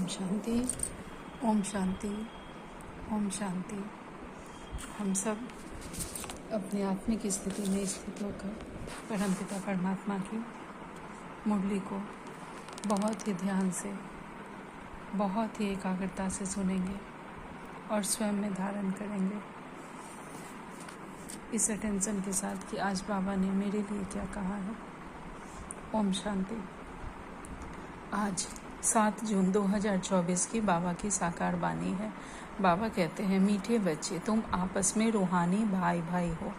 शांति, ओम शांति, ओम शांति। हम सब अपनी आत्मिक स्थिति में स्थित होकर परमपिता परमात्मा की मुरली को बहुत ही ध्यान से, बहुत ही एकाग्रता से सुनेंगे और स्वयं में धारण करेंगे इस अटेंशन के साथ कि आज बाबा ने मेरे लिए क्या कहा है। ओम शांति। आज 7 जून 2024 की बाबा की साकार वाणी है। बाबा कहते हैं, मीठे बच्चे, तुम आपस में रूहानी भाई भाई हो।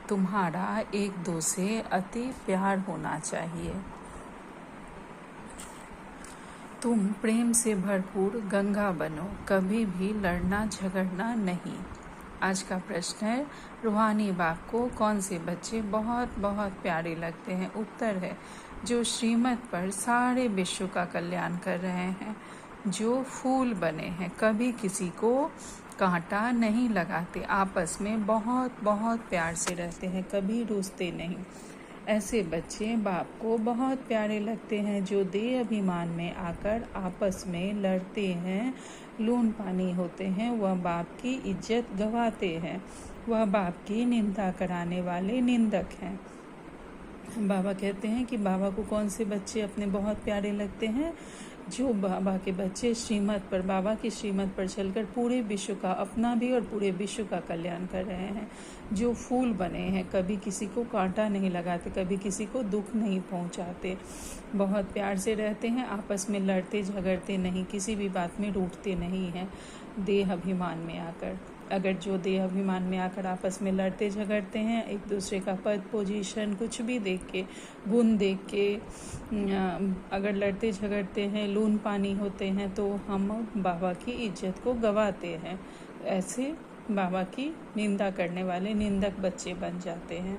तुम्हारा एक दो से अति प्यार होना चाहिए। तुम प्रेम से भरपूर गंगा बनो, कभी भी लड़ना झगड़ना नहीं। आज का प्रश्न है, रूहानी बाप को कौन से बच्चे बहुत बहुत प्यारे लगते हैं? उत्तर है, जो श्रीमत पर सारे विश्व का कल्याण कर रहे हैं, जो फूल बने हैं, कभी किसी को कांटा नहीं लगाते, आपस में बहुत बहुत प्यार से रहते हैं, कभी रूठते नहीं। ऐसे बच्चे बाप को बहुत प्यारे लगते हैं। जो देह अभिमान में आकर आपस में लड़ते हैं, लून पानी होते हैं, वह बाप की इज्जत गंवाते हैं, वह बाप की निंदा कराने वाले निंदक हैं। बाबा कहते हैं कि बाबा को कौन से बच्चे अपने बहुत प्यारे लगते हैं? जो बाबा के बच्चे श्रीमत पर, बाबा की श्रीमत पर चलकर पूरे विश्व का, अपना भी और पूरे विश्व का कल्याण कर रहे हैं। जो फूल बने हैं, कभी किसी को कांटा नहीं लगाते, कभी किसी को दुख नहीं पहुंचाते, बहुत प्यार से रहते हैं, आपस में लड़ते झगड़ते नहीं, किसी भी बात में रूठते नहीं हैं देह अभिमान में आकर। अगर जो देह अभिमान में आकर आपस में लड़ते झगड़ते हैं, एक दूसरे का पद पोजीशन कुछ भी देख के, गुण देख के अगर लड़ते झगड़ते हैं, लून पानी होते हैं, तो हम बाबा की इज्जत को गंवाते हैं। ऐसे बाबा की निंदा करने वाले निंदक बच्चे बन जाते हैं।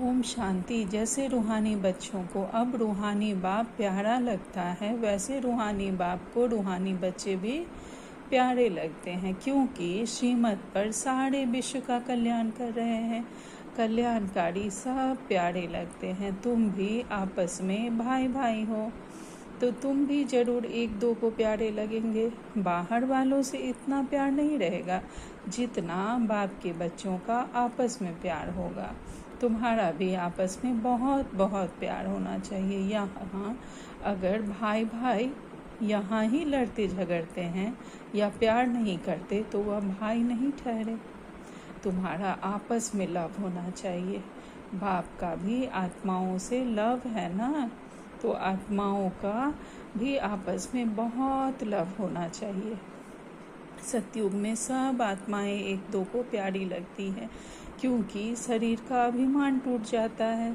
ओम शांति। जैसे रूहानी बच्चों को अब रूहानी बाप प्यारा लगता है, वैसे रूहानी बाप को रूहानी बच्चे भी प्यारे लगते हैं, क्योंकि श्रीमत पर सारे विश्व का कल्याण कर रहे हैं। कल्याणकारी सब प्यारे लगते हैं। तुम भी आपस में भाई भाई हो, तो तुम भी जरूर एक दो को प्यारे लगेंगे। बाहर वालों से इतना प्यार नहीं रहेगा जितना बाप के बच्चों का आपस में प्यार होगा। तुम्हारा भी आपस में बहुत बहुत प्यार होना चाहिए। यहाँ अगर भाई भाई यहाँ ही लड़ते झगड़ते हैं या प्यार नहीं करते, तो वह भाई नहीं ठहरे। तुम्हारा आपस में लव होना चाहिए। बाप का भी आत्माओं से लव है ना, तो आत्माओं का भी आपस में बहुत लव होना चाहिए। सतयुग में सब आत्माएं एक दो को प्यारी लगती हैं, क्योंकि शरीर का अभिमान टूट जाता है।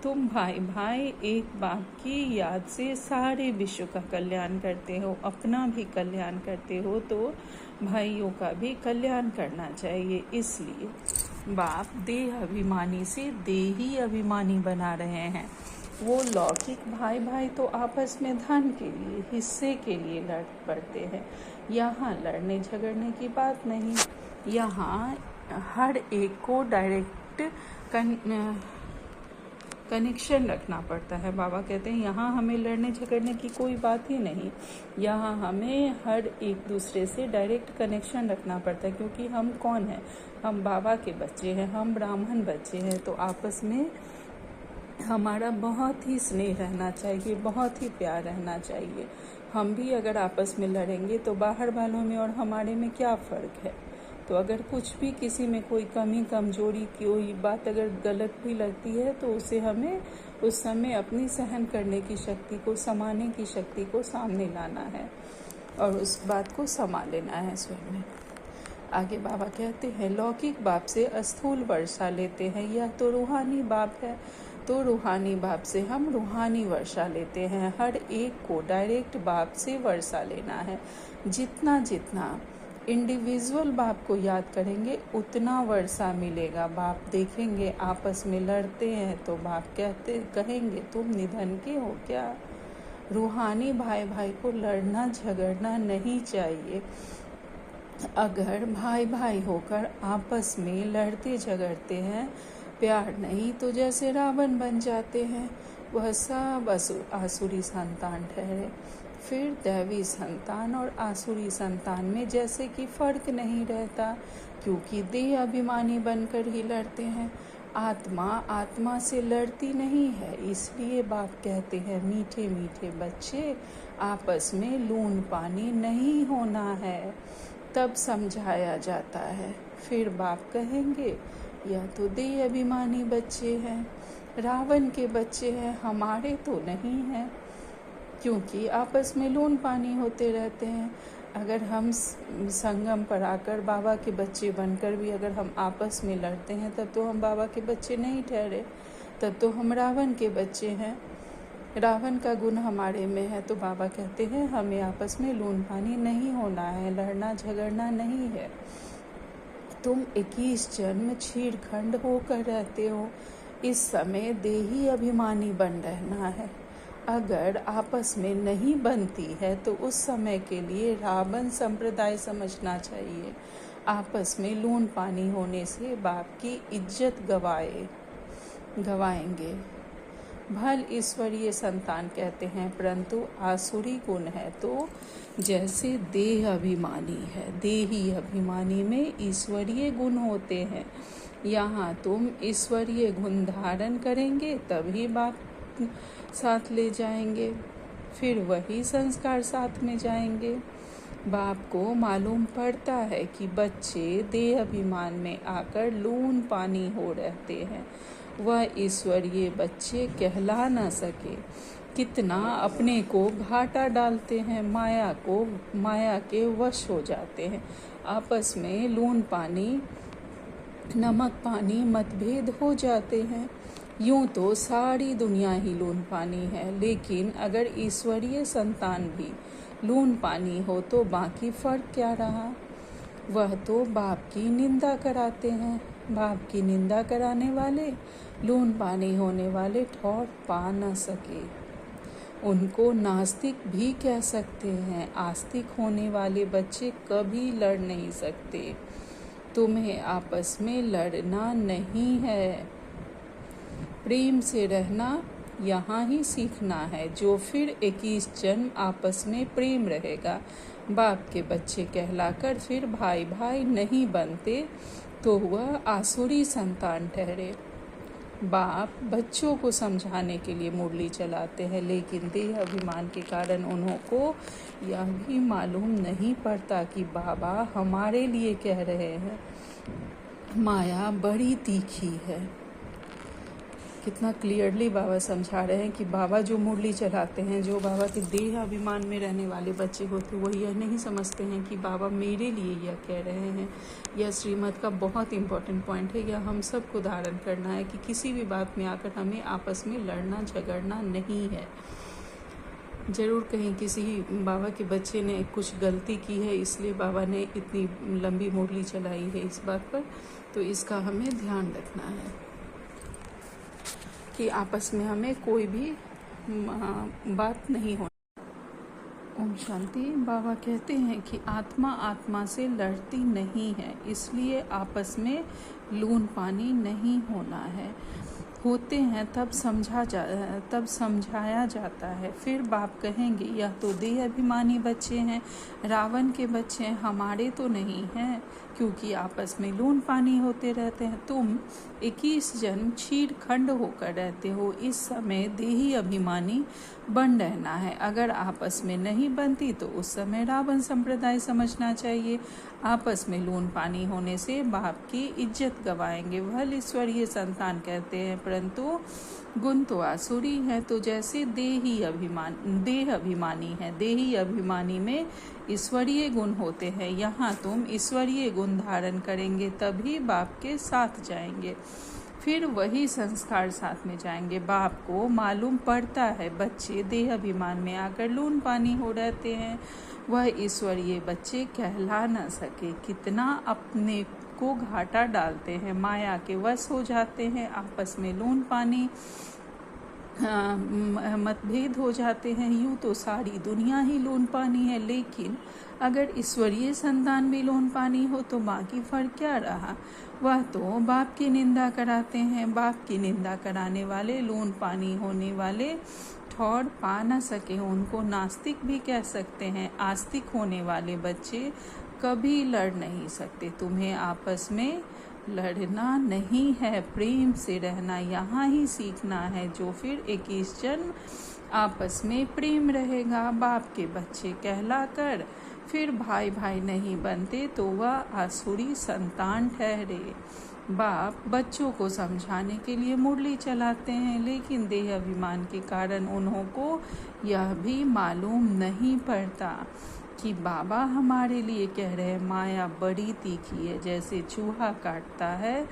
तुम भाई भाई एक बाप की याद से सारे विश्व का कल्याण करते हो, अपना भी कल्याण करते हो, तो भाइयों का भी कल्याण करना चाहिए। इसलिए बाप देह अभिमानी से देही अभिमानी बना रहे हैं। वो लौकिक भाई भाई तो आपस में धन के लिए, हिस्से के लिए लड़ पड़ते हैं। यहाँ लड़ने झगड़ने की बात नहीं। यहाँ हर एक को डायरेक्ट कनेक्शन रखना पड़ता है। बाबा कहते हैं, यहाँ हमें लड़ने झगड़ने की कोई बात ही नहीं। यहाँ हमें हर एक दूसरे से डायरेक्ट कनेक्शन रखना पड़ता है, क्योंकि हम कौन हैं? हम बाबा के बच्चे हैं, हम ब्राह्मण बच्चे हैं। तो आपस में हमारा बहुत ही स्नेह रहना चाहिए, बहुत ही प्यार रहना चाहिए। हम भी अगर आपस में लड़ेंगे तो बाहर वालों में और हमारे में क्या फ़र्क है? तो अगर कुछ भी किसी में कोई कमी कमजोरी, कोई बात अगर गलत भी लगती है, तो उसे हमें उस समय अपनी सहन करने की शक्ति को, समाने की शक्ति को सामने लाना है और उस बात को समा लेना है स्वयं में। आगे बाबा कहते हैं, लौकिक बाप से स्थूल वर्षा लेते हैं, यह तो रूहानी बाप है। तो रूहानी बाप से हम रूहानी वर्षा लेते हैं। हर एक को डायरेक्ट बाप से वर्षा लेना है। जितना जितना इंडिविजुअल बाप को याद करेंगे, उतना वर्षा मिलेगा। बाप देखेंगे आपस में लड़ते हैं, तो बाप कहेंगे, तुम निधन के हो क्या? रूहानी भाई भाई को लड़ना झगड़ना नहीं चाहिए। अगर भाई भाई होकर आपस में लड़ते झगड़ते हैं, प्यार नहीं, तो जैसे रावण बन जाते हैं। वह सब आसुरी संतान ठहरे। फिर दैवी संतान और आसुरी संतान में जैसे कि फर्क नहीं रहता, क्योंकि देह अभिमानी बनकर ही लड़ते हैं। आत्मा आत्मा से लड़ती नहीं है। इसलिए बाप कहते हैं, मीठे मीठे बच्चे, आपस में लून पानी नहीं होना है। तब समझाया जाता है। फिर बाप कहेंगे, यह तो देह अभिमानी बच्चे हैं, रावण के बच्चे हैं, हमारे तो नहीं हैं, क्योंकि आपस में लून पानी होते रहते हैं। अगर हम संगम पर आकर बाबा के बच्चे बनकर भी अगर हम आपस में लड़ते हैं, तब तो हम बाबा के बच्चे नहीं ठहरे, तब तो हम रावण के बच्चे हैं। रावण का गुण हमारे में है। तो बाबा कहते हैं, हमें आपस में लून पानी नहीं होना है, लड़ना झगड़ना नहीं है। तुम 21 जन्म छीड़खंड होकर रहते हो। इस समय देही अभिमानी बन रहना है। अगर आपस में नहीं बनती है तो उस समय के लिए रावण संप्रदाय समझना चाहिए। आपस में लून पानी होने से बाप की इज्जत गवाएंगे। भल ईश्वरीय संतान कहते हैं, परंतु आसुरी गुण है तो जैसे देह अभिमानी है। देही अभिमानी में ईश्वरीय गुण होते हैं। यहाँ तुम ईश्वरीय गुण धारण करेंगे तभी बाप साथ ले जाएंगे, फिर वही संस्कार साथ में जाएंगे। बाप को मालूम पड़ता है कि बच्चे देह अभिमान में आकर लून पानी हो रहते हैं। वह ईश्वरीय बच्चे कहला न सके। कितना अपने को घाटा डालते हैं, माया के वश हो जाते हैं। आपस में लून पानी नमक पानी मतभेद हो जाते हैं। यूं तो सारी दुनिया ही लून पानी है, लेकिन अगर ईश्वरीय संतान भी लून पानी हो तो बाकी फर्क क्या रहा। वह तो बाप की निंदा कराते हैं। बाप की निंदा कराने वाले, लून पानी होने वाले ठौर पा न सके। उनको नास्तिक भी कह सकते हैं। आस्तिक होने वाले बच्चे कभी लड़ नहीं सकते। तुम्हें आपस में लड़ना नहीं है, प्रेम से रहना यहाँ ही सीखना है। जो फिर 21 जन्म आपस में प्रेम रहेगा। बाप के बच्चे कहलाकर फिर भाई भाई नहीं बनते तो वह आसुरी संतान ठहरे। बाप बच्चों को समझाने के लिए मुरली चलाते हैं, लेकिन देह अभिमान के कारण उन्हों को यह भी मालूम नहीं पड़ता कि बाबा हमारे लिए कह रहे हैं। माया बड़ी तीखी है। कितना क्लियरली बाबा समझा रहे हैं कि बाबा जो मुरली चलाते हैं, जो बाबा के देह अभिमान में रहने वाले बच्चे होते, वो यह नहीं समझते हैं कि बाबा मेरे लिए यह कह रहे हैं। यह श्रीमत का बहुत इम्पोर्टेंट पॉइंट है। यह हम सबको धारण करना है कि किसी भी बात में आकर हमें आपस में लड़ना झगड़ना नहीं है। ज़रूर कहीं किसी बाबा के बच्चे ने कुछ गलती की है, इसलिए बाबा ने इतनी लंबी मुरली चलाई है इस बात पर, तो इसका हमें ध्यान रखना है कि आपस में हमें कोई भी बात नहीं हो। ओम शांति। बाबा कहते हैं कि आत्मा आत्मा से लड़ती नहीं है, इसलिए आपस में लून पानी नहीं होना है। होते हैं तब समझाया जाता है। फिर बाप कहेंगे, यह तो देह अभिमानी बच्चे हैं, रावण के बच्चे हैं, हमारे तो नहीं हैं, क्योंकि आपस में लून पानी होते रहते हैं। तुम 21 जन्म छीड़खंड होकर रहते हो। इस समय देही अभिमानी बन रहना है। अगर आपस में नहीं बनती तो उस समय रावण संप्रदाय समझना चाहिए। आपस में लून पानी होने से बाप की इज्जत गवाएंगे। वह ईश्वरीय संतान कहते हैं, परंतु गुण तो आसुरी है। तो जैसे देह अभिमानी है, देही अभिमानी में ईश्वरीय गुण होते हैं। यहाँ तुम ईश्वरीय गुण धारण करेंगे तभी बाप के साथ जाएंगे, फिर वही संस्कार साथ में जाएंगे। बाप को मालूम पड़ता है बच्चे देह अभिमान में आकर लून पानी हो रहते हैं। वह ईश्वरीय बच्चे कहला न सके। कितना अपने को घाटा डालते हैं, माया के वश हो जाते हैं। आपस में लून पानी मतभेद हो जाते हैं। यूँ तो सारी दुनिया ही लोन पानी है, लेकिन अगर ईश्वरीय संतान भी लोन पानी हो तो बाकी फर्क क्या रहा। वह तो बाप की निंदा कराते हैं। बाप की निंदा कराने वाले, लोन पानी होने वाले ठौर पा न सके उनको नास्तिक भी कह सकते हैं। आस्तिक होने वाले बच्चे कभी लड़ नहीं सकते। तुम्हें आपस में लड़ना नहीं है, प्रेम से रहना यहाँ ही सीखना है, जो फिर 21 जन्म आपस में प्रेम रहेगा। बाप के बच्चे कहलाकर फिर भाई भाई नहीं बनते तो वह आसुरी संतान ठहरे। बाप बच्चों को समझाने के लिए मुरली चलाते हैं, लेकिन देह अभिमान के कारण उन्हों को यह भी मालूम नहीं पड़ता कि बाबा हमारे लिए कह रहे हैं। माया बड़ी तीखी है, जैसे चूहा काटता है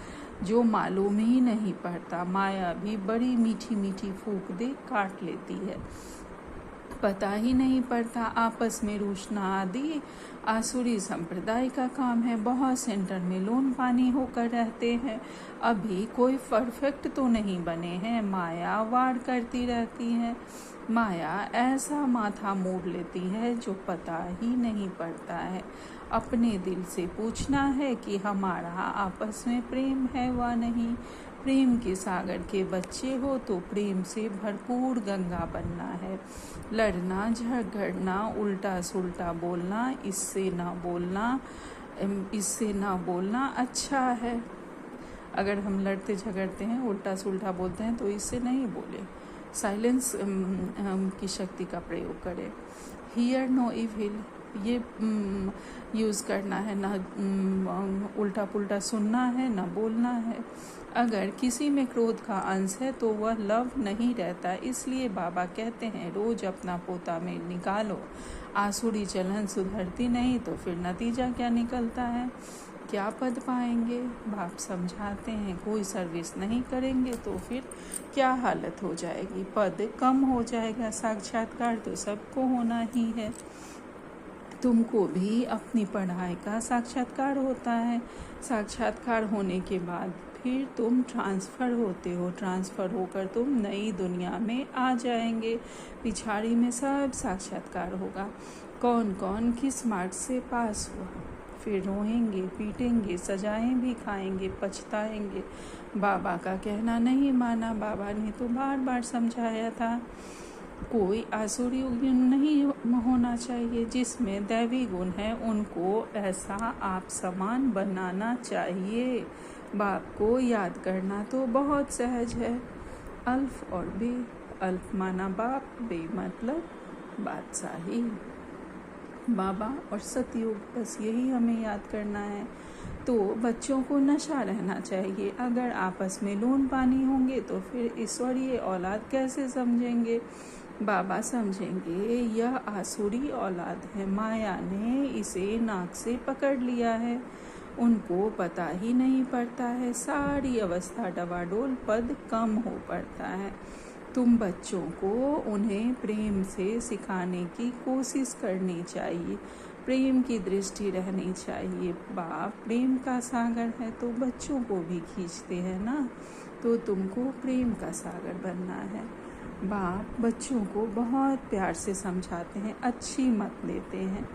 जो मालूम ही नहीं पड़ता। माया भी बड़ी मीठी मीठी फूंक दे काट लेती है, पता ही नहीं पड़ता। आपस में रूठना आदि आसुरी संप्रदाय का काम है। बहुत सेंटर में लोन पानी होकर रहते हैं, अभी कोई परफेक्ट तो नहीं बने हैं। माया वार करती रहती है। माया ऐसा माथा मोड़ लेती है जो पता ही नहीं पड़ता है। अपने दिल से पूछना है कि हमारा आपस में प्रेम है व नहीं। प्रेम के सागर के बच्चे हो तो प्रेम से भरपूर गंगा बनना है। लड़ना झगड़ना उल्टा सुल्टा बोलना, इससे ना बोलना अच्छा है। अगर हम लड़ते झगड़ते हैं, उल्टा सुल्टा बोलते हैं तो इससे नहीं बोले। साइलेंस की शक्ति का प्रयोग करें। हियर नो इविल, ये यूज़ करना है, ना उल्टा पुल्टा सुनना है, ना बोलना है। अगर किसी में क्रोध का अंश है तो वह लव नहीं रहता। इसलिए बाबा कहते हैं रोज अपना पोता में निकालो। आसुरी चलन सुधरती नहीं तो फिर नतीजा क्या निकलता है, क्या पद पाएंगे। बाप समझाते हैं कोई सर्विस नहीं करेंगे तो फिर क्या हालत हो जाएगी, पद कम हो जाएगा। साक्षात्कार तो सबको होना ही है। तुमको भी अपनी पढ़ाई का साक्षात्कार होता है। साक्षात्कार होने के बाद फिर तुम ट्रांसफ़र होते हो। ट्रांसफ़र होकर तुम नई दुनिया में आ जाएंगे। पिछाड़ी में सब साक्षात्कार होगा, कौन कौन किस मार्क्स से पास हुआ। फिर रोएंगे, पीटेंगे, सजाएं भी खाएंगे, पछताएंगे। बाबा का कहना नहीं माना। बाबा ने तो बार बार समझाया था कोई आसुरी गुण नहीं होना चाहिए। जिसमें दैवी गुण है उनको ऐसा आप समान बनाना चाहिए। बाप को याद करना तो बहुत सहज है। अल्फ और बे, अल्फ माना बाप, बे मतलब बादशाही। बाबा और सतयुग, बस यही हमें याद करना है। तो बच्चों को नशा रहना चाहिए। अगर आपस में लोन पानी होंगे तो फिर ईश्वरीय औलाद कैसे समझेंगे। बाबा समझेंगे यह आसुरी औलाद है, माया ने इसे नाक से पकड़ लिया है। उनको पता ही नहीं पड़ता है, सारी अवस्था डवाडोल, पद कम हो पड़ता है। तुम बच्चों को उन्हें प्रेम से सिखाने की कोशिश करनी चाहिए। प्रेम की दृष्टि रहनी चाहिए। बाप प्रेम का सागर है तो बच्चों को भी खींचते हैं ना, तो तुमको प्रेम का सागर बनना है। बाप बच्चों को बहुत प्यार से समझाते हैं, अच्छी मत देते हैं।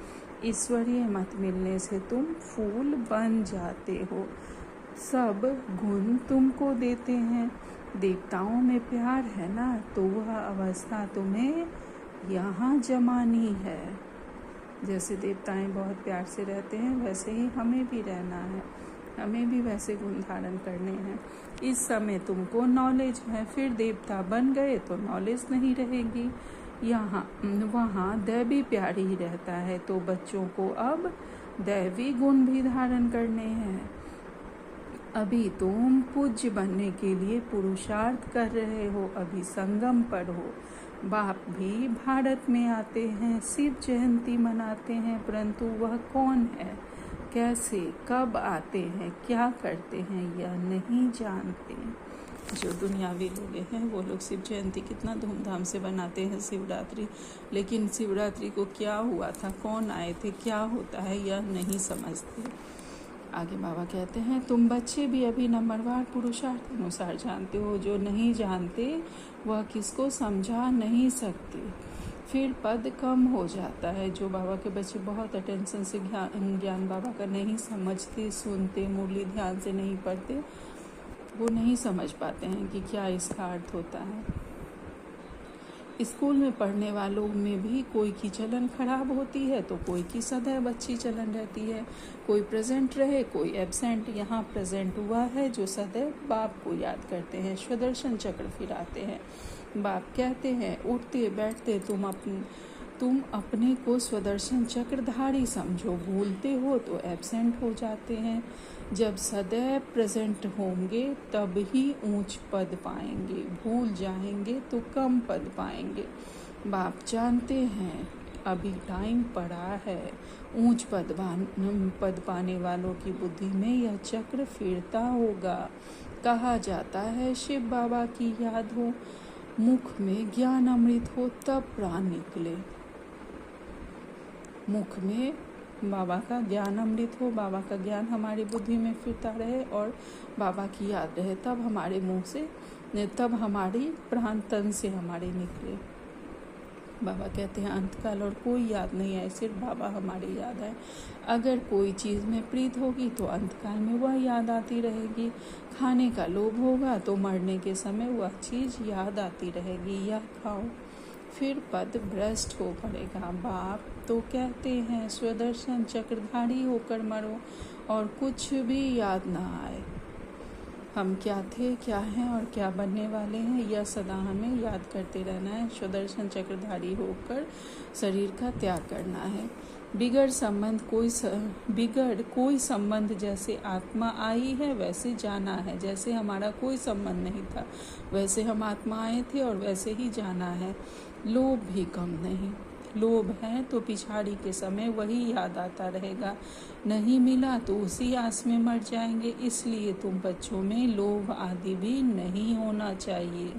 ईश्वरीय मत मिलने से तुम फूल बन जाते हो। सब गुण तुमको देते हैं। देवताओं में प्यार है ना, तो वह अवस्था तुम्हें यहाँ जमानी है। जैसे देवताएं बहुत प्यार से रहते हैं, वैसे ही हमें भी रहना है। हमें भी वैसे गुण धारण करने हैं। इस समय तुमको नॉलेज है, फिर देवता बन गए तो नॉलेज नहीं रहेगी। यहाँ वहाँ दैवी प्यार ही रहता है, तो बच्चों को अब दैवी गुण भी धारण करने हैं। अभी तुम पूज्य बनने के लिए पुरुषार्थ कर रहे हो, अभी संगम पर हो। बाप भी भारत में आते हैं, शिव जयंती मनाते हैं, परंतु वह कौन है, कैसे, कब आते हैं, क्या करते हैं, यह नहीं जानते। जो दुनियावी लोग हैं वो लोग शिव जयंती कितना धूमधाम से बनाते हैं, शिवरात्रि, लेकिन शिवरात्रि को क्या हुआ था, कौन आए थे, क्या होता है, यह नहीं समझते। आगे बाबा कहते हैं, तुम बच्चे भी अभी नंबरवार पुरुषार्थ अनुसार जानते हो, जो नहीं जानते वह किसको समझा नहीं सकते। फिर पद कम हो जाता है। जो बाबा के बच्चे बहुत अटेंशन से ज्ञान बाबा का नहीं समझते, सुनते, मुरली ध्यान से नहीं पढ़ते, वो नहीं समझ पाते हैं कि क्या इसका अर्थ होता है। स्कूल में पढ़ने वालों में भी कोई की चलन खराब होती है तो कोई की सदैव अच्छी चलन रहती है। कोई प्रेजेंट रहे, कोई एब्सेंट। यहाँ प्रेजेंट हुआ है जो सदैव बाप को याद करते हैं, स्वदर्शन चक्र फिराते हैं। बाप कहते हैं, उठते बैठते तुम अपने को स्वदर्शन चक्रधारी समझो। भूलते हो तो एब्सेंट हो जाते हैं। जब सदैव प्रेजेंट होंगे तब ही ऊंच पद पाएंगे, भूल जाएंगे तो कम पद पाएंगे। बाप जानते हैं अभी टाइम पड़ा है। ऊंच पद पाने वालों की बुद्धि में यह चक्र फिरता होगा। कहा जाता है शिव बाबा की याद हो, मुख में ज्ञान अमृत हो, तब प्राण निकले। मुख में बाबा का ज्ञान अमृत हो, बाबा का ज्ञान हमारी बुद्धि में फिरता रहे और बाबा की याद रहे, तब हमारे मुंह से, तब हमारी प्राण तन से हमारे निकले। बाबा कहते हैं अंतकाल और कोई याद नहीं है, सिर्फ बाबा हमारी याद है। अगर कोई चीज़ में प्रीत होगी तो अंतकाल में वह याद आती रहेगी। खाने का लोभ होगा तो मरने के समय वह चीज़ याद आती रहेगी, यह खाओ, फिर पद भ्रष्ट हो पड़ेगा। बाप तो कहते हैं स्वदर्शन चक्रधारी होकर मरो और कुछ भी याद ना आए। हम क्या थे, क्या हैं और क्या बनने वाले हैं, यह सदा हमें याद करते रहना है। स्वदर्शन चक्रधारी होकर शरीर का त्याग करना है। बिगड़ कोई संबंध जैसे आत्मा आई है वैसे जाना है। जैसे हमारा कोई संबंध नहीं था वैसे हम आत्मा आए थे और वैसे ही जाना है। लोभ भी कम नहीं। लोभ है तो पिछाड़ी के समय वही याद आता रहेगा। नहीं मिला तो उसी आस में मर जाएंगे। इसलिए तुम बच्चों में लोभ आदि भी नहीं होना चाहिए।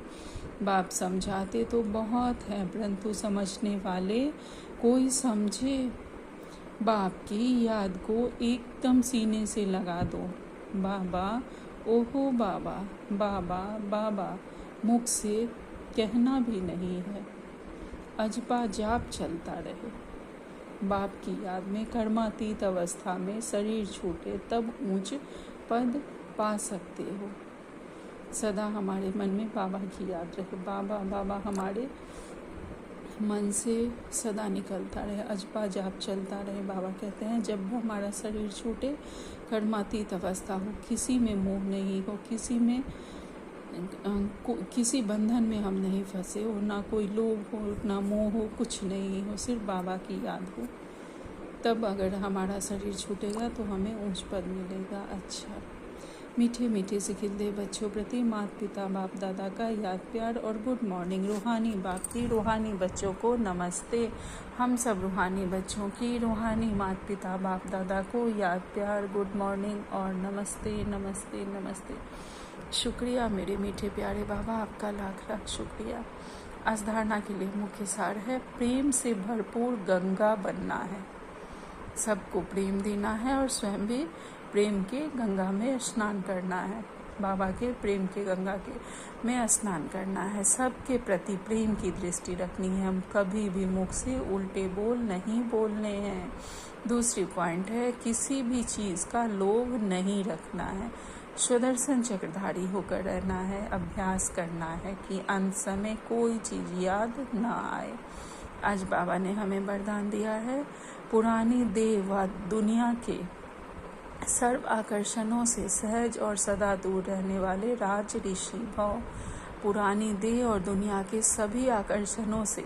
बाप समझाते तो बहुत है, परंतु समझने वाले कोई समझे। बाप की याद को एकदम सीने से लगा दो। बाबा, ओहो बाबा, बाबा बाबा, मुख से कहना भी नहीं है। अजपा जाप चलता रहे। बाप की याद में कर्मातीत अवस्था में शरीर छूटे तब ऊंच पद पा सकते हो। सदा हमारे मन में बाबा की याद रहे। बाबा बाबा हमारे मन से सदा निकलता रहे, अजपा जाप चलता रहे। बाबा कहते हैं जब हमारा शरीर छूटे, कर्मातीत अवस्था हो, किसी में मोह नहीं हो, किसी बंधन में हम नहीं फंसे हो, ना कोई लोभ हो, ना मोह हो, कुछ नहीं हो, सिर्फ बाबा की याद हो, तब अगर हमारा शरीर छूटेगा तो हमें ऊंच पद मिलेगा। अच्छा, मीठे मीठे से खिलते बच्चों प्रति माता पिता बाप दादा का याद प्यार और गुड मॉर्निंग। रूहानी बाप की रूहानी बच्चों को नमस्ते। हम सब रूहानी बच्चों की रूहानी माता पिता बाप दादा को याद प्यार, गुड मॉर्निंग और नमस्ते नमस्ते नमस्ते। शुक्रिया मेरे मीठे प्यारे बाबा, आपका लाख लाख शुक्रिया। आज धारणा के लिए मुख्य सार है, प्रेम से भरपूर गंगा बनना है। सबको प्रेम देना है और स्वयं भी प्रेम के गंगा में स्नान करना है। बाबा के प्रेम के गंगा के में स्नान करना है। सबके प्रति प्रेम की दृष्टि रखनी है। हम कभी भी मुख से उल्टे बोल नहीं बोलने हैं। दूसरी पॉइंट है, किसी भी चीज़ का लोभ नहीं रखना है। स्वदर्शन चक्रधारी होकर रहना है। अभ्यास करना है कि अंत समय कोई चीज़ याद ना आए। आज बाबा ने हमें वरदान दिया है, पुरानी देह व दुनिया के सर्व आकर्षणों से सहज और सदा दूर रहने वाले राज ऋषि भव। पुरानी देह और दुनिया के सभी आकर्षणों से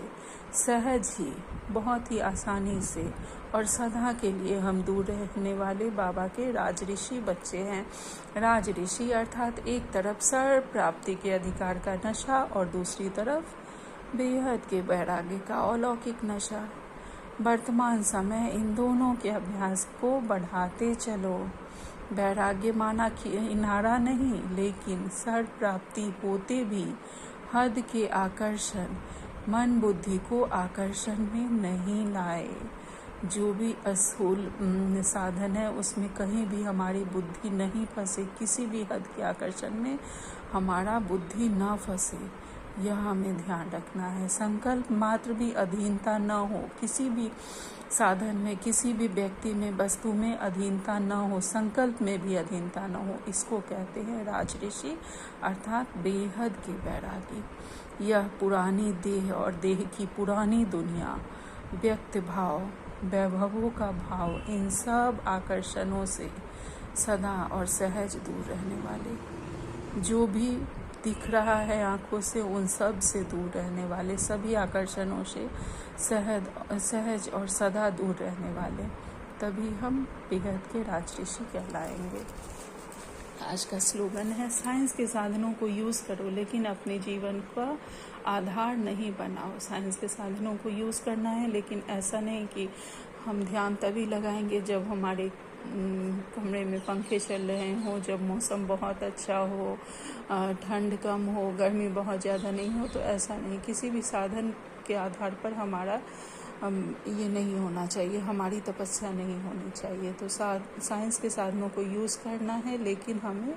सहज ही, बहुत ही आसानी से और सदा के लिए हम दूर रहने वाले बाबा के राज ऋषि बच्चे हैं। राज ऋषि अर्थात एक तरफ सर्व प्राप्ति के अधिकार का नशा और दूसरी तरफ बेहद के वैराग्य का अलौकिक नशा। वर्तमान समय इन दोनों के अभ्यास को बढ़ाते चलो। वैराग्य माना किनारा नहीं, लेकिन सर्व प्राप्ति होते भी हद के आकर्षण मन बुद्धि को आकर्षण में नहीं लाए। जो भी स्थूल साधन है उसमें कहीं भी हमारी बुद्धि नहीं फंसे, किसी भी हद के आकर्षण में हमारा बुद्धि ना फंसे, यह हमें ध्यान रखना है। संकल्प मात्र भी अधीनता न हो, किसी भी साधन में, किसी भी व्यक्ति में, वस्तु में अधीनता न हो, संकल्प में भी अधीनता न हो, इसको कहते हैं राजऋषि अर्थात बेहद के वैरागी। यह पुरानी देह और देह की पुरानी दुनिया, व्यक्त भाव, वैभवों का भाव, इन सब आकर्षणों से सदा और सहज दूर रहने वाले, जो भी दिख रहा है आँखों से उन सब से दूर रहने वाले, सभी आकर्षणों से सहज और सदा दूर रहने वाले, तभी हम बेहद के राजऋषि कहलाएंगे। आज का स्लोगन है, साइंस के साधनों को यूज़ करो लेकिन अपने जीवन का आधार नहीं बनाओ। साइंस के साधनों को यूज़ करना है, लेकिन ऐसा नहीं कि हम ध्यान तभी लगाएंगे जब हमारे कमरे में पंखे चल रहे हों, जब मौसम बहुत अच्छा हो, ठंड कम हो, गर्मी बहुत ज़्यादा नहीं हो, तो ऐसा नहीं। किसी भी साधन के आधार पर हमारा ये नहीं होना चाहिए, हमारी तपस्या नहीं होनी चाहिए। तो साइंस के साधनों को यूज़ करना है, लेकिन हमें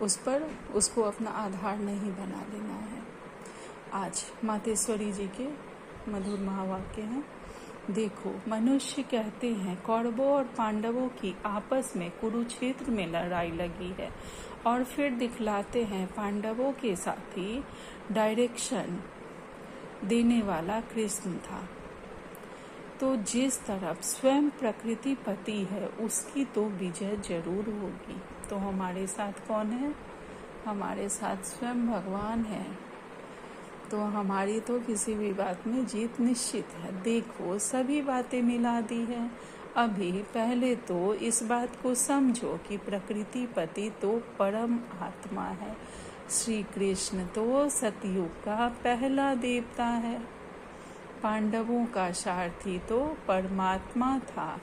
उसको अपना आधार नहीं बना लेना है। आज मातेश्वरी जी के मधुर महावाक्य हैं। देखो, मनुष्य कहते हैं कौरवों और पांडवों की आपस में कुरुक्षेत्र में लड़ाई लगी है, और फिर दिखलाते हैं पांडवों के साथी डायरेक्शन देने वाला कृष्ण था। तो जिस तरफ स्वयं प्रकृति पति है उसकी तो विजय जरूर होगी। तो हमारे साथ कौन है? हमारे साथ स्वयं भगवान है। तो हमारी तो किसी भी बात में जीत निश्चित है। देखो, सभी बातें मिला दी है। अभी पहले तो इस बात को समझो कि प्रकृति पति तो परम आत्मा है। श्री कृष्ण तो सतयुग का पहला देवता है। पांडवों का सारथी तो परमात्मा था।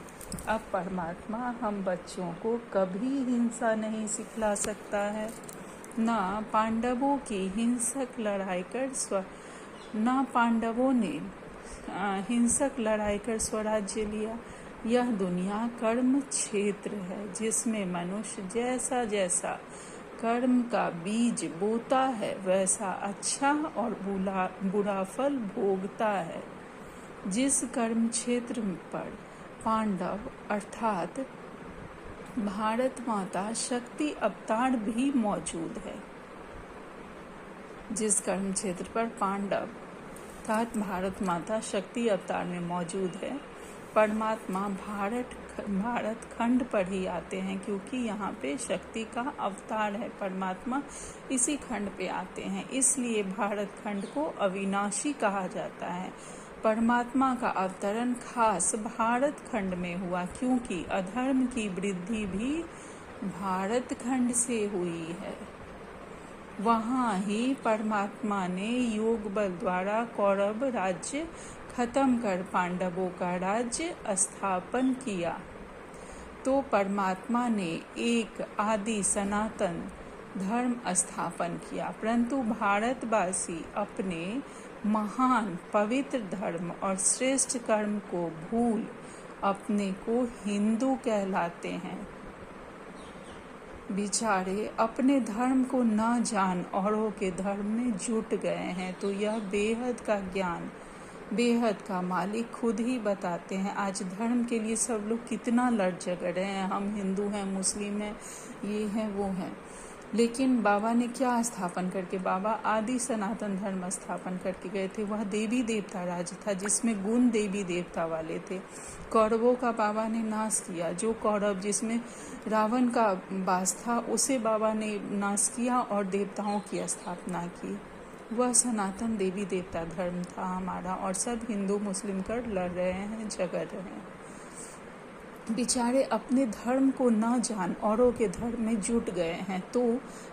अब परमात्मा हम बच्चों को कभी हिंसा नहीं सिखला सकता है। ना पांडवों ने हिंसक लड़ाई कर स्वराज्य लिया। यह दुनिया कर्म क्षेत्र है, जिसमें मनुष्य जैसा जैसा कर्म का बीज बोता है वैसा अच्छा और बुरा फल भोगता है। जिस कर्म क्षेत्र पर पांडव अर्थात भारत माता शक्ति अवतार भी मौजूद है, जिस कर्म क्षेत्र पर पांडव अर्थात भारत माता शक्ति अवतार में मौजूद है, परमात्मा भारत खंड पर ही आते हैं, क्योंकि यहाँ पे शक्ति का अवतार है। परमात्मा इसी खंड पे आते हैं, इसलिए भारत खंड को अविनाशी कहा जाता है। परमात्मा का अवतरण खास भारत खंड में हुआ, क्योंकि अधर्म की वृद्धि भी भारत खंड से हुई है। वहाँ ही परमात्मा ने योग बल द्वारा कौरव राज्य खत्म कर पांडवों का राज्य स्थापन किया। तो परमात्मा ने एक आदि सनातन धर्म स्थापन किया, परंतु भारतवासी अपने महान पवित्र धर्म और श्रेष्ठ कर्म को भूल अपने को हिंदू कहलाते हैं। बेचारे अपने धर्म को न जान औरों के धर्म में जुट गए हैं। तो यह बेहद का ज्ञान, बेहद का मालिक खुद ही बताते हैं। आज धर्म के लिए सब लोग कितना लड़ झगड़ रहे हैं, हम हिंदू हैं, मुस्लिम हैं, ये हैं, वो हैं, लेकिन बाबा ने क्या स्थापन करके, बाबा आदि सनातन धर्म स्थापन करके गए थे। वह देवी देवता राज्य था, जिसमें गुण देवी देवता वाले थे। कौरवों का बाबा ने नाश किया। जो कौरव जिसमें रावण का वास था, उसे बाबा ने नाश किया और देवताओं की स्थापना की। वह सनातन देवी देवता धर्म था हमारा, और सब हिंदू मुस्लिम कर लड़ रहे हैं, झगड़ रहे हैं। बेचारे अपने धर्म को न जान औरों के धर्म में जुट गए हैं। तो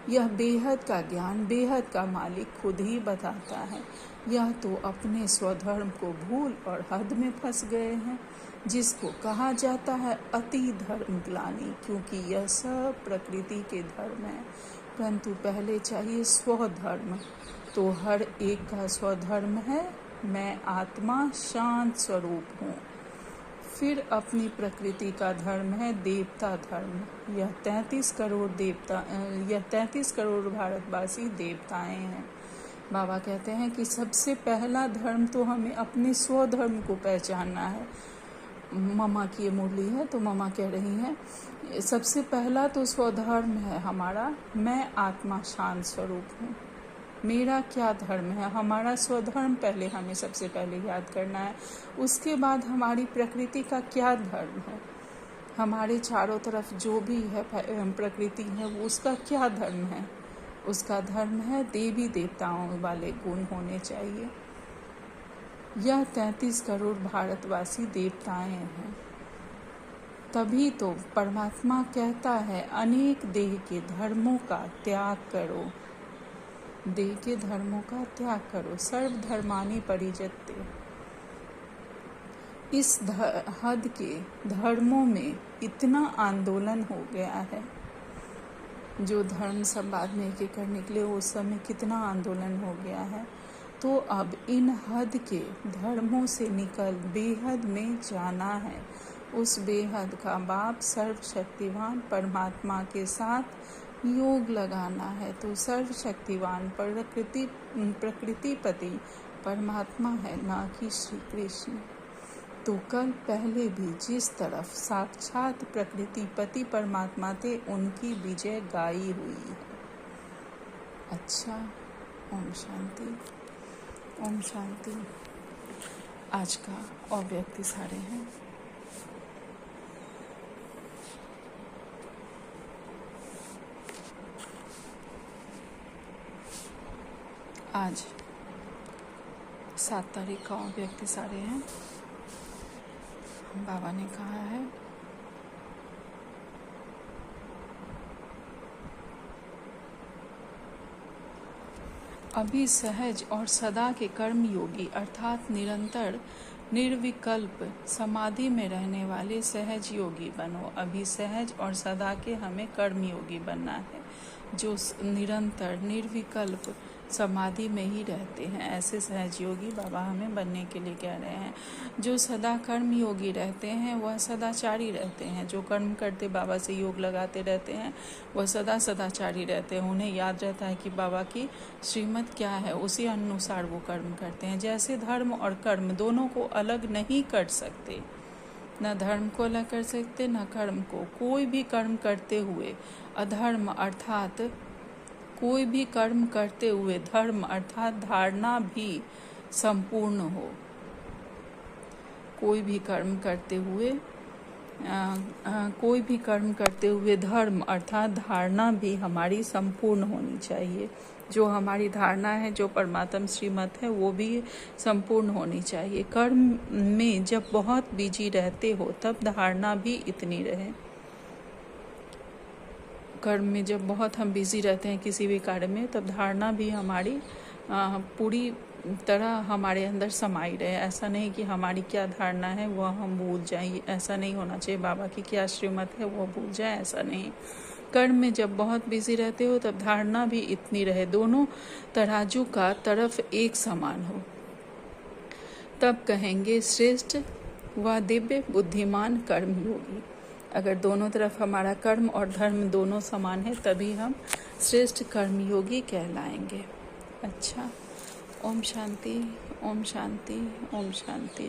यह बेहद का ज्ञान, बेहद का मालिक खुद ही बताता है। यह तो अपने स्वधर्म को भूल और हद में फंस गए हैं, जिसको कहा जाता है अति धर्म ग्लानि, क्योंकि यह सब प्रकृति के धर्म है। परंतु पहले चाहिए स्वधर्म। तो हर एक का स्वधर्म है, मैं आत्मा शांत स्वरूप हूँ। फिर अपनी प्रकृति का धर्म है देवता धर्म। यह 33 करोड़ भारतवासी देवताएं हैं। बाबा कहते हैं कि सबसे पहला धर्म तो हमें अपने स्वधर्म को पहचानना है। ममा की ये मुरली है तो ममा कह रही हैं सबसे पहला तो स्वधर्म है हमारा, मैं आत्मा शांत स्वरूप हूँ। मेरा क्या धर्म है, हमारा स्वधर्म पहले हमें सबसे पहले याद करना है। उसके बाद हमारी प्रकृति का क्या धर्म है, हमारे चारों तरफ जो भी है प्रकृति है वो उसका क्या धर्म है। उसका धर्म है देवी देवताओं वाले गुण होने चाहिए। यह 33 करोड़ भारतवासी देवताएं हैं। तभी तो परमात्मा कहता है अनेक देह के धर्मों का त्याग करो, देह के धर्मों का त्याग करो, सर्वधर्मानि परित्यज्य। इस हद के धर्मों में इतना आंदोलन हो गया है, जो धर्म सब बाद में एक कर निकले उस समय कितना आंदोलन हो गया है। तो अब इन हद के धर्मों से निकल बेहद में जाना है। उस बेहद का बाप सर्वशक्तिवान परमात्मा के साथ योग लगाना है। तो सर्वशक्तिवान प्रकृतिपति परमात्मा है, ना कि श्री कृष्ण। तो कल पहले भी जिस तरफ साक्षात प्रकृतिपति परमात्मा थे उनकी विजय गाई हुई है। अच्छा, ओम शांति, ओम शांति। आज का और व्यक्ति सारे हैं। आज 7 तारीख का और व्यक्ति सारे हैं। बाबा ने कहा है अभी सहज और सदा के कर्म योगी अर्थात निरंतर निर्विकल्प समाधि में रहने वाले सहज योगी बनो। अभी सहज और सदा के हमें कर्म योगी बनना है, जो निरंतर निर्विकल्प समाधि में ही रहते हैं। ऐसे सहज योगी बाबा हमें बनने के लिए कह रहे हैं। जो सदा कर्म योगी रहते हैं वह सदाचारी रहते हैं। जो कर्म करते बाबा से योग लगाते रहते हैं वह सदा सदाचारी रहते हैं। उन्हें याद रहता है कि बाबा की श्रीमत क्या है, उसी अनुसार वो कर्म करते हैं। जैसे धर्म और कर्म दोनों को अलग नहीं कर सकते, न धर्म को अलग कर सकते न कर्म को। कोई भी कर्म करते हुए अधर्म अर्थात कोई भी कर्म करते हुए धर्म अर्थात धारणा भी संपूर्ण हो। कोई भी कर्म करते हुए धर्म अर्थात धारणा भी हमारी संपूर्ण होनी चाहिए। जो हमारी धारणा है, जो परमात्म श्रीमत है, वो भी संपूर्ण होनी चाहिए। कर्म में जब बहुत बिजी रहते हो तब धारणा भी इतनी रहे। कर्म में जब बहुत हम बिजी रहते हैं किसी भी कार्य में, तब धारणा भी हमारी पूरी तरह हमारे अंदर समाई रहे। ऐसा नहीं कि हमारी क्या धारणा है वह हम भूल जाएं, ऐसा नहीं होना चाहिए। बाबा की क्या श्रीमत है वो भूल जाए, ऐसा नहीं। कर्म में जब बहुत बिजी रहते हो तब धारणा भी इतनी रहे, दोनों तराजू का तरफ एक समान हो। तब कहेंगे श्रेष्ठ व दिव्य बुद्धिमान कर्मयोगी। अगर दोनों तरफ हमारा कर्म और धर्म दोनों समान है तभी हम श्रेष्ठ कर्मयोगी कहलाएंगे। अच्छा, ओम शांति, ओम शांति, ओम शांति।